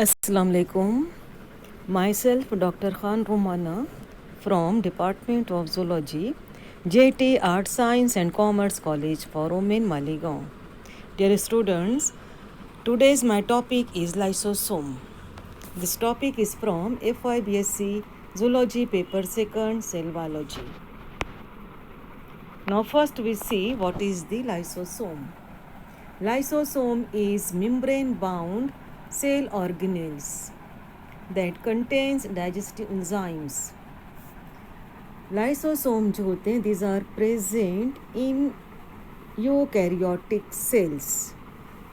Assalamu alaikum. Myself Dr. Khan Romana from Department of Zoology, JT Art Science and Commerce College for Women Maligaon. Dear students, today's my topic is lysosome. This topic is from FYBSc Zoology paper 2nd Cell Biology. Now first we see what is the lysosome. Lysosome is membrane bound cell organelles that contains digestive enzymes. Lysosome जो होते हैं these are present in eukaryotic cells,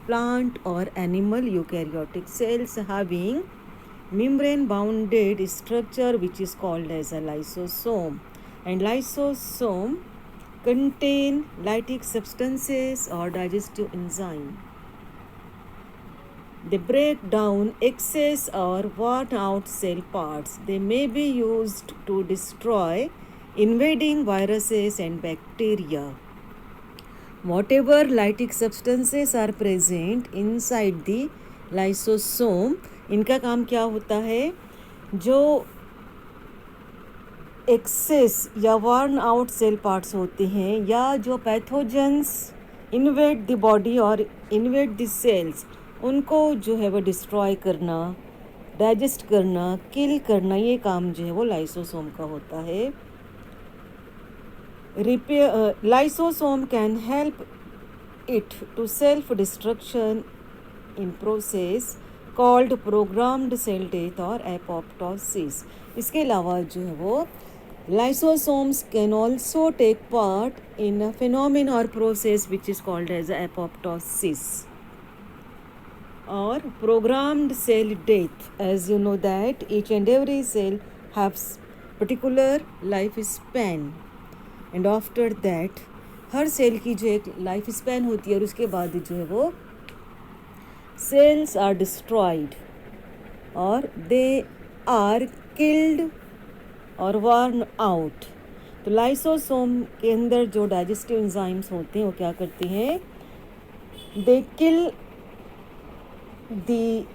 plant or animal eukaryotic cells having membrane bounded structure which is called as a lysosome, and lysosome contain lytic substances or digestive enzyme. They break down excess or worn out cell parts. They may be used to destroy invading viruses and bacteria. Whatever lytic substances are present inside the lysosome, इनका काम क्या होता है? जो access या worn out cell parts होते हैं या जो पैथोजेंस इन्वेड द बॉडी और इन्वेड द सेल्स, उनको जो है वो डिस्ट्रॉय करना, डाइजेस्ट करना, किल करना, ये काम जो है वो लाइसोसोम का होता है. Lysosome can help it to self destruction in process called programmed cell death और एपोप्टोसिस. इसके अलावा जो है वो lysosomes can also take part in a phenomenon or process which is called as apoptosis or programmed cell death. As you know that each and every cell has particular life span, and after that हर cell की जो एक life span होती है और उसके बाद जो है वो सेल्स आर डिस्ट्रॉयड और दे आर किल्ड और वर्न आउट. तो लाइसोसोम के अंदर जो डाइजेस्टिव एंजाइम्स होते हैं वो क्या करते हैं? They kill the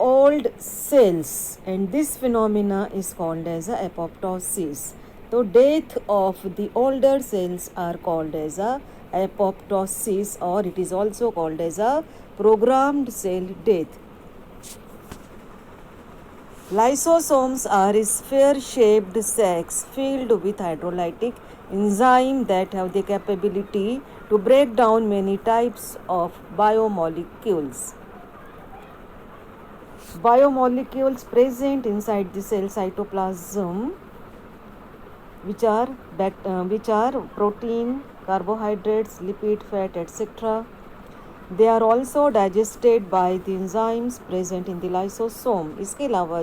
old cells and this phenomena is called as a apoptosis. तो death of the older cells are called as a apoptosis और it is also called as a programmed cell death. Lysosomes are sphere-shaped sacs filled with hydrolytic enzyme that have the capability to break down many types of biomolecules. Biomolecules present inside the cell cytoplasm, which are protein, carbohydrates, lipid, fat, etc. They are also digested by the enzymes present in the lysosome. इसके अलावा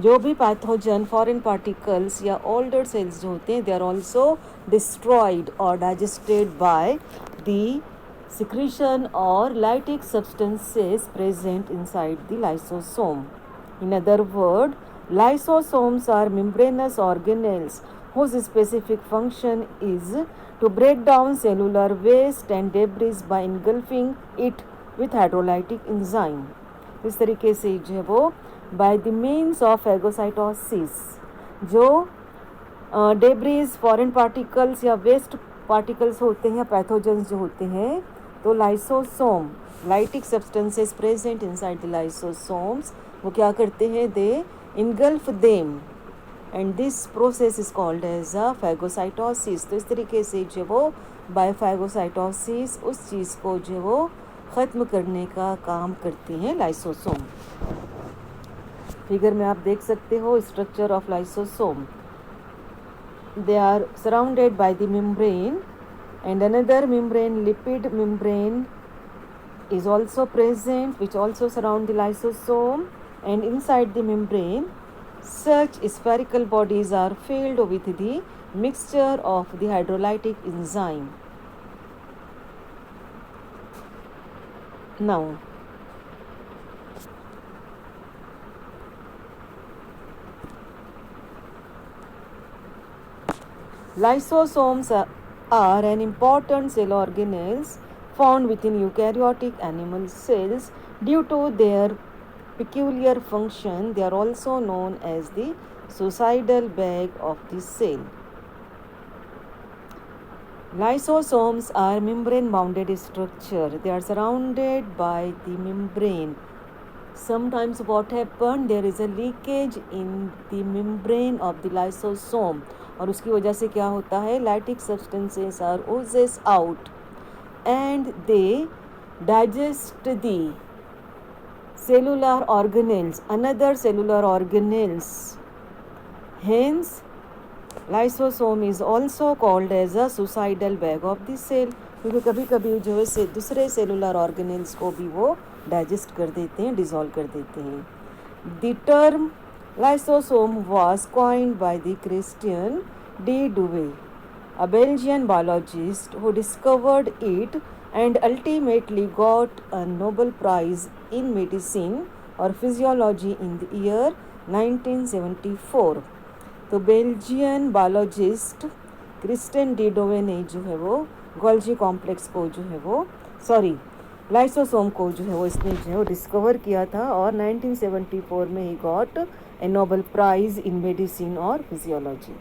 जो भी pathogen foreign particles या older sales जो होते हैं, they are also destroyed और digested by the secretion or lytic substances present inside the lysosome. In other words, lysosomes are membranous organelles whose specific function is to break down cellular waste and debris by engulfing it with hydrolytic enzyme. इस तरीके से जो है वो by the means of phagocytosis जो debris, foreign particles या waste particles होते हैं या पैथोजेंस जो होते हैं, तो lysosome lytic substances present inside the lysosomes वो क्या करते हैं? They engulf them and this process is called as a phagocytosis. तो इस तरीके से जो वो बाय फैगोसाइटोसिस उस चीज़ को जो वो ख़त्म करने का काम करते हैं लाइसोसोम. फिगर में आप देख सकते हो structure of lysosome. They are surrounded by the membrane, and another membrane, lipid membrane, is also present which also surround the lysosome, and inside the membrane such spherical bodies are filled with the mixture of the hydrolytic enzyme. Now lysosomes are an important cell organelles found within eukaryotic animal cells due to their peculiar function, they are also known as the suicidal bag of the cell. Lysosomes are membrane-bounded structure. They are surrounded by the membrane. Sometimes what happen, there is a leakage in the membrane of the lysosome, और उसकी वजह से क्या होता है, lactic substances are oozes out and they digest the cellular organelles, another cellular organelles. Hence lysosome is also called as a suicidal bag of the cell, क्योंकि कभी कभी जो है दूसरे सेलुलर ऑर्गेनेल्स को भी वो डाइजेस्ट कर देते हैं, डिसॉल्व कर देते हैं. The term lysosome was coined by the Christian de Duve, a Belgian biologist who discovered it and ultimately got a Nobel Prize in Medicine or Physiology in the year 1974. तो Belgian biologist Christian D डोवे ने जो है वो Golgi complex को जो है वो lysosome को जो है वो इसने जो है वो डिस्कवर किया था, और 1974 में ही got a Nobel prize in medicine और physiology.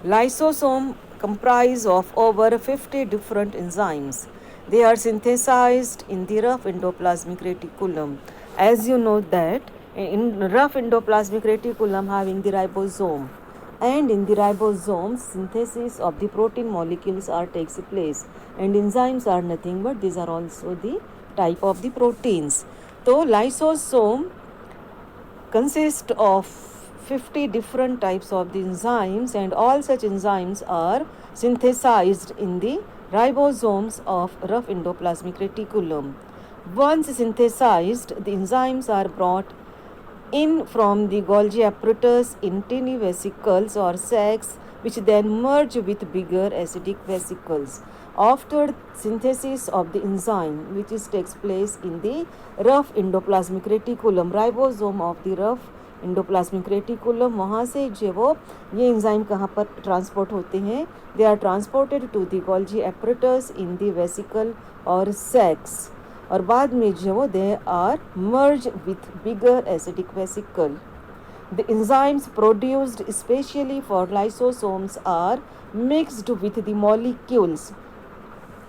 Lysosome comprise of over 50 different enzymes. They are synthesized in the rough endoplasmic reticulum. As you know that in rough endoplasmic reticulum having the ribosome, and in the ribosome synthesis of the protein molecules are takes place, and enzymes are nothing but these are also the type of the proteins. So lysosome consist of 50 different types of the enzymes, and all such enzymes are synthesized in the ribosomes of rough endoplasmic reticulum. Once synthesized, the enzymes are brought in from the Golgi apparatus in tiny vesicles or sacs, which then merge with bigger acidic vesicles. After synthesis of the enzyme, which takes place in the rough endoplasmic reticulum, ribosome of the rough endoplasmic reticulum, वहाँ से जो वो ये enzyme कहाँ पर transport होते हैं, they are transported to the Golgi apparatus in the vesicle और सैक्स, और बाद में जो वो they are merge with bigger acidic vesicle. The enzymes produced specially for lysosomes are mixed with the molecules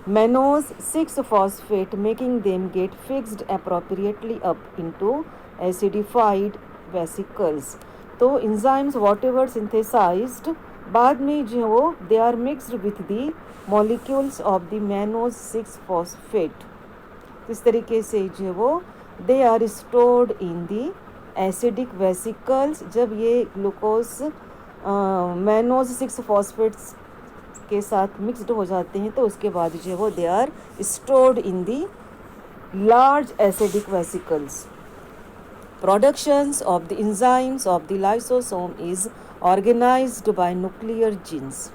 mannose 6-phosphate, making them get fixed appropriately up into acidified vesicles. तो enzymes whatever synthesized बाद में जो वो they are mixed with the molecules of the mannose 6-phosphate. इस तरीके से जो वो they are stored in the acidic vesicles. जब ये ग्लूकोज mannose 6-phosphates के साथ मिक्सड हो जाते हैं तो उसके बाद जो वो they are stored in the large acidic vesicles. Productions of the enzymes of the lysosome is organized by nuclear genes.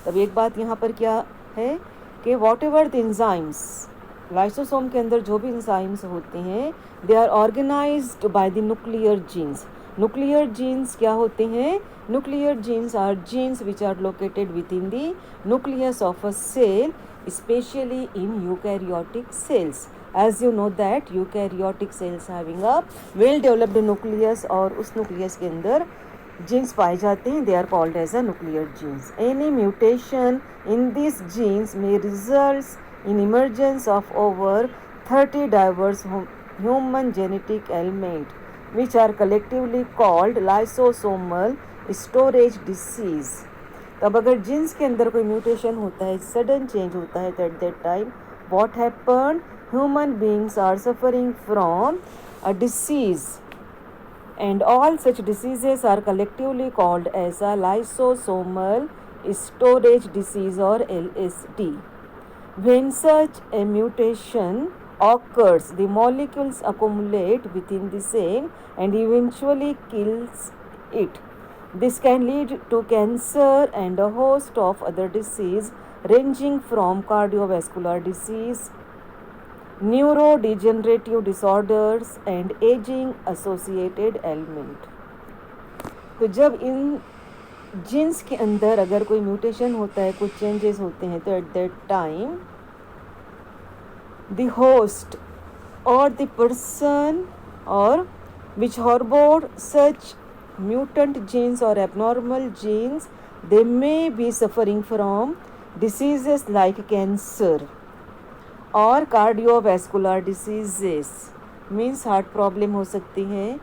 तब एक बात यहाँ पर क्या है कि what the enzymes, lysosome के अंदर जो भी एंजाइम्स होते हैं they are organized by the nuclear genes. Nuclear genes क्या होते हैं? Nuclear genes are genes which are located within the nucleus of a cell, especially in eukaryotic cells. As you know that eukaryotic cells having a well developed nucleus, और उस nucleus के अंदर genes पाए जाते हैं, they are called as a nuclear genes. Any mutation in these genes may result in emergence of over 30 diverse human genetic elements, which are collectively called lysosomal storage disease. तब अगर jeans के अंदर कोई mutation होता है, sudden change होता है, तो at that time what happen, human beings are suffering from a disease, and all such diseases are collectively called as a lysosomal storage disease और LSD. When such a mutation occurs, the molecules accumulate within the cell and eventually kills it. This can lead to cancer and a host of other diseases ranging from cardiovascular disease, neurodegenerative disorders and aging associated ailment. तो जब इन jeans के अंदर अगर कोई mutation होता है, कुछ changes होते हैं, तो at that time the host or the person or which harbor such mutant genes or abnormal genes, they may be suffering from diseases like cancer और cardiovascular diseases means heart problem हो सकती हैं.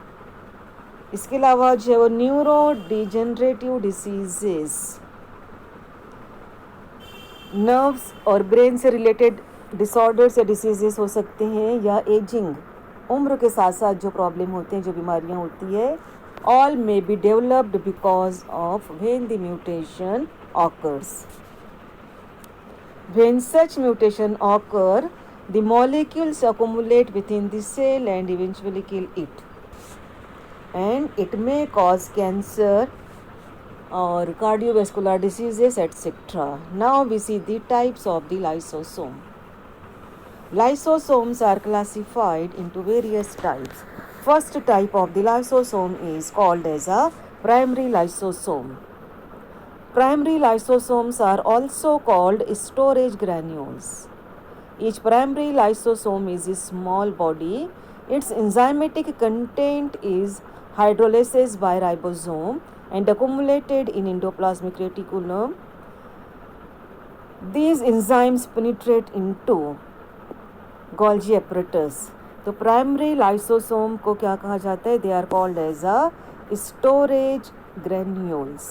इसके अलावा जो है वो न्यूरो डिजेनरेटिव डिसीजेस, नर्व्स और ब्रेन से रिलेटेड डिसऑर्डर्स या डिसीजेस हो सकते हैं, या एजिंग, उम्र के साथ साथ जो प्रॉब्लम होते हैं, जो बीमारियां होती है, all may be developed because of when the mutation occurs. When such mutation occur, the molecules accumulate within the cell and eventually kill it. And it may cause cancer or cardiovascular diseases, etc. Now we see the types of the lysosome. Lysosomes are classified into various types. First type of the lysosome is called as a primary lysosome. Primary lysosomes are also called storage granules. Each primary lysosome is a small body. Its enzymatic content is hydrolysis by ribosome and accumulated in endoplasmic reticulum. These enzymes penetrate into Golgi apparatus. तो primary lysosome को क्या कहा जाता है? They are called as a storage granules.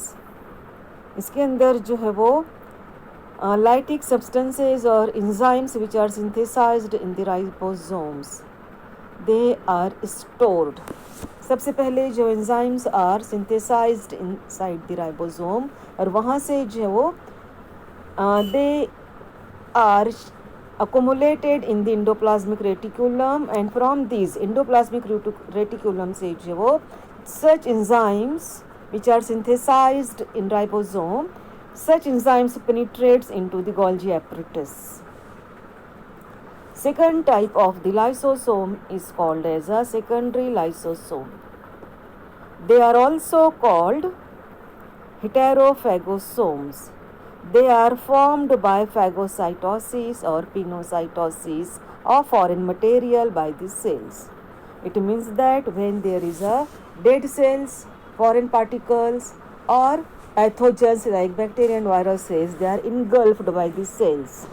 इसके अंदर जो है वो लाइटिक सब्सटेंसेज और enzymes which are synthesized in the ribosomes, they are stored. सबसे पहले जो enzymes are synthesized inside the ribosome, और वहाँ से जो है वो they are accumulated in the endoplasmic reticulum, and from these endoplasmic reticulum से जो है वो such enzymes which are synthesized in ribosome, such enzymes penetrates into the Golgi apparatus. Second type of the lysosome is called as a secondary lysosome. They are also called heterophagosomes. They are formed by phagocytosis or pinocytosis of foreign material by the cells. It means that when there is a dead cells, foreign particles or pathogens like bacteria and viruses, they are engulfed by the cells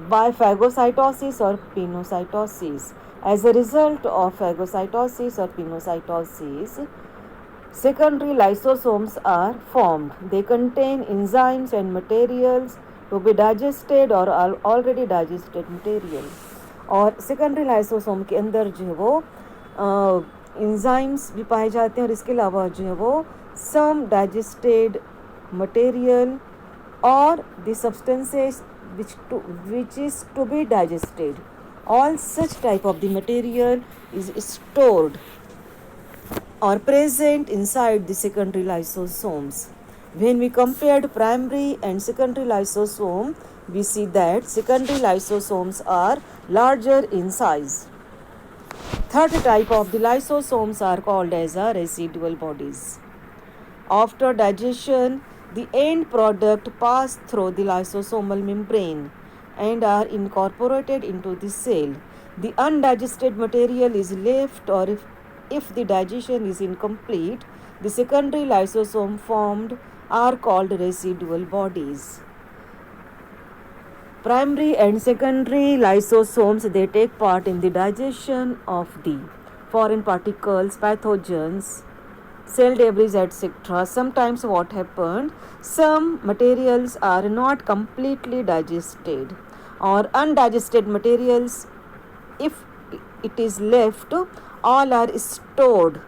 by phagocytosis or pinocytosis. As a result of phagocytosis or pinocytosis, secondary lysosomes are formed. They contain enzymes and materials to be digested or already digested material. और secondary lysosome के अंदर जो है वो enzymes भी पाए जाते हैं, और इसके अलावा जो है वो some digested material or the substances which is to be digested. All such type of the material is stored or present inside the secondary lysosomes. When we compared primary and secondary lysosome, we see that secondary lysosomes are larger in size. Third type of the lysosomes are called as a residual bodies. After digestion, the end product pass through the lysosomal membrane and are incorporated into the cell. The undigested material is left, or if the digestion is incomplete, the secondary lysosome formed are called residual bodies. Primary and secondary lysosomes, they take part in the digestion of the foreign particles, pathogens, cell debris, etc. Sometimes what happened, some materials are not completely digested, or undigested materials, if it is left, all are stored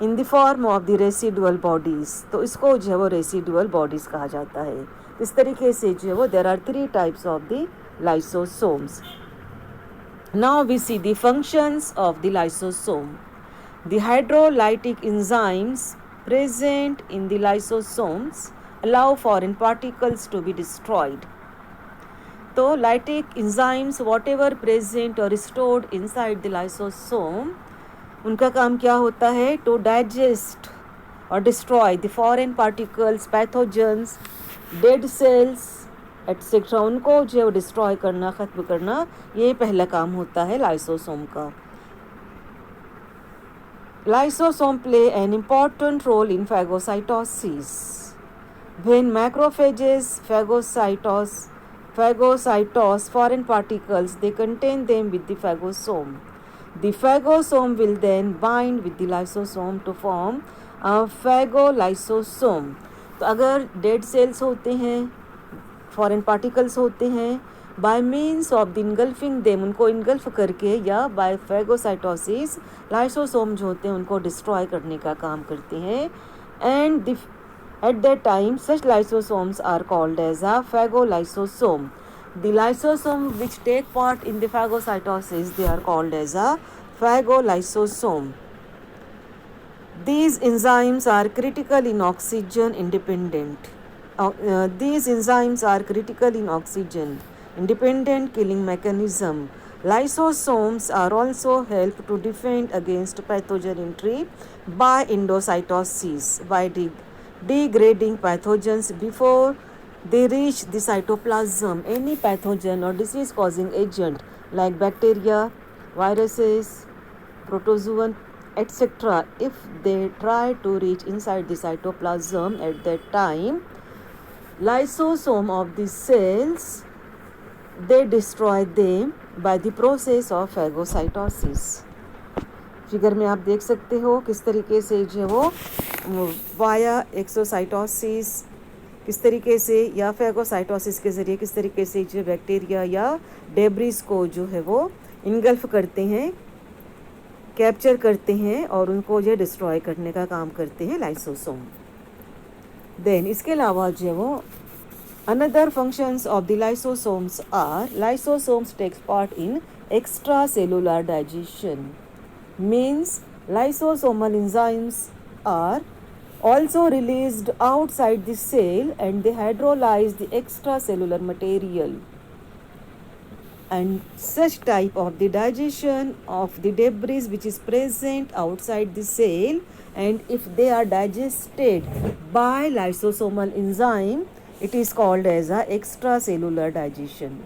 in the form of the residual bodies. तो इसको जो है वो residual bodies कहा जाता है. इस तरीके से जो है वो there are three types of the lysosomes. Now we see the functions of the lysosome. The hydrolytic enzymes present in the lysosomes allow foreign particles to be destroyed. तो lytic enzymes whatever present or stored inside the lysosome, उनका काम क्या होता है? To digest or destroy the foreign particles, pathogens, dead cells etcetera, उनको जो destroy करना, ख़त्म करना, ये पहला काम होता है लाइसोसोम का। Lysosome play an important role in phagocytosis. When macrophages phagocytose foreign particles, they contain them with the phagosome. The phagosome will then bind with the lysosome to form a phagolysosome. तो अगर dead cells होते हैं, foreign particles होते हैं, bye means of the engulfing them, उनको engulf करके, या bye phagocytosis, lysosome जो होते हैं उनको डिस्ट्रॉय करने का काम करते हैं। And at that time such lysosomes are called as a phagolysosome. The lysosome which take part in the phagocytosis, they are called as a phagolysosome. These enzymes are critical in oxygen independent. These enzymes are critical in oxygen independent killing mechanism. Lysosomes are also help to defend against pathogen entry by endocytosis, by degrading pathogens before they reach the cytoplasm. Any pathogen or disease causing agent like bacteria, viruses, protozoan, etc., if they try to reach inside the cytoplasm, at that time lysosome of the cells, they destroy them by the process of phagocytosis. Figure में आप देख सकते हो किस तरीके से जो वो वाया एक्सोसाइटोसिस किस तरीके से, या फैगोसाइटोसिस के ज़रिए किस तरीके से जो बैक्टीरिया या डेब्रिस को जो है वो इनगल्फ करते हैं, कैप्चर करते हैं और उनको जो डिस्ट्रॉय करने का काम करते हैं लाइसोसोम. देन इसके अलावा जो वो another functions of the lysosomes are, lysosomes takes part in extra cellular digestion. Means lysosomal enzymes are also released outside the cell and they hydrolyze the extracellular material. And such type of the digestion of the debris which is present outside the cell, and if they are digested by lysosomal enzyme, it is called as a extracellular digestion.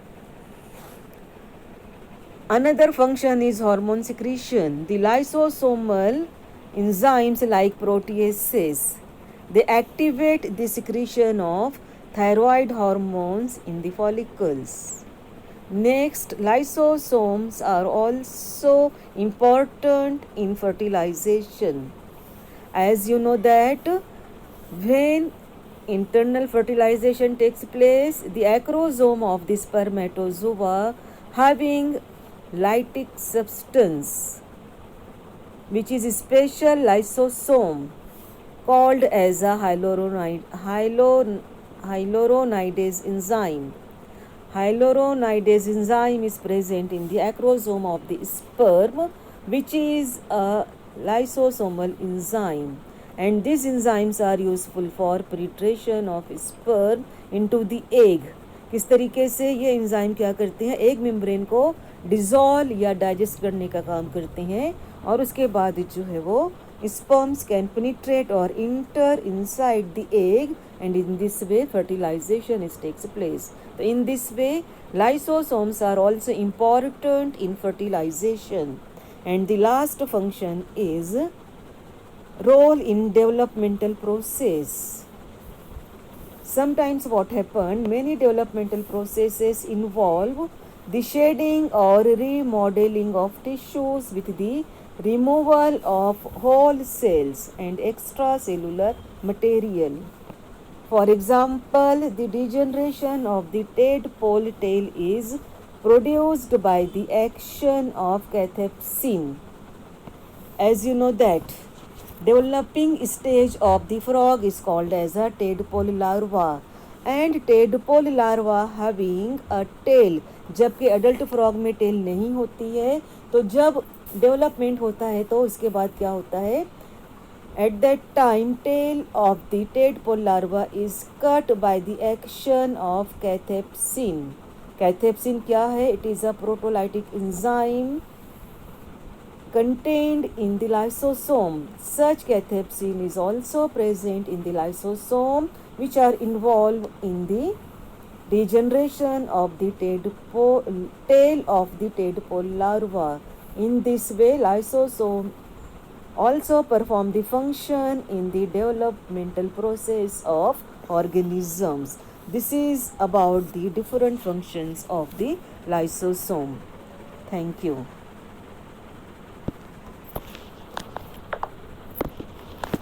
Another function is hormone secretion. The lysosomal enzymes like proteases, they activate the secretion of thyroid hormones in the follicles. Next, lysosomes are also important in fertilization. As you know that when internal fertilization takes place, the acrosome of the spermatozoa having lytic substance which is a special lysosome called as a hyaluronidase enzyme. Hyaluronidase enzyme is present in the acrosome of the sperm, which is a lysosomal enzyme, and these enzymes are useful for penetration of sperm into the egg. किस तरीके से ये enzyme क्या करते हैं, egg membrane को dissolve या digest करने का काम करते हैं, और उसके बाद जो है वो स्पर्म्स कैन पेनिट्रेट और inter inside the egg, and in this way fertilization takes place. So in this way lysosomes are also important in fertilization. And the last function is role in developmental process. Sometimes what happened, many developmental processes involve the shading or remodeling of tissues with the removal of whole cells and extracellular material. For example, the degeneration of the tadpole tail is produced by the action of cathepsin. As you know that developing stage of the frog is called as a tadpole larva, and tadpole larva having a tail, जबकि adult frog में tail नहीं होती है, तो जब development होता है तो उसके बाद क्या होता है, at that time tail of the tadpole larva is cut by the action of cathepsin. Cathepsin क्या है, it is a proteolytic enzyme contained in the lysosome. Such cathepsin is also present in the lysosome, which are involved in the Degeneration of the tail of the tadpole larva. In this way, lysosome also perform the function in the developmental process of organisms. This is about the different functions of the lysosome. Thank you.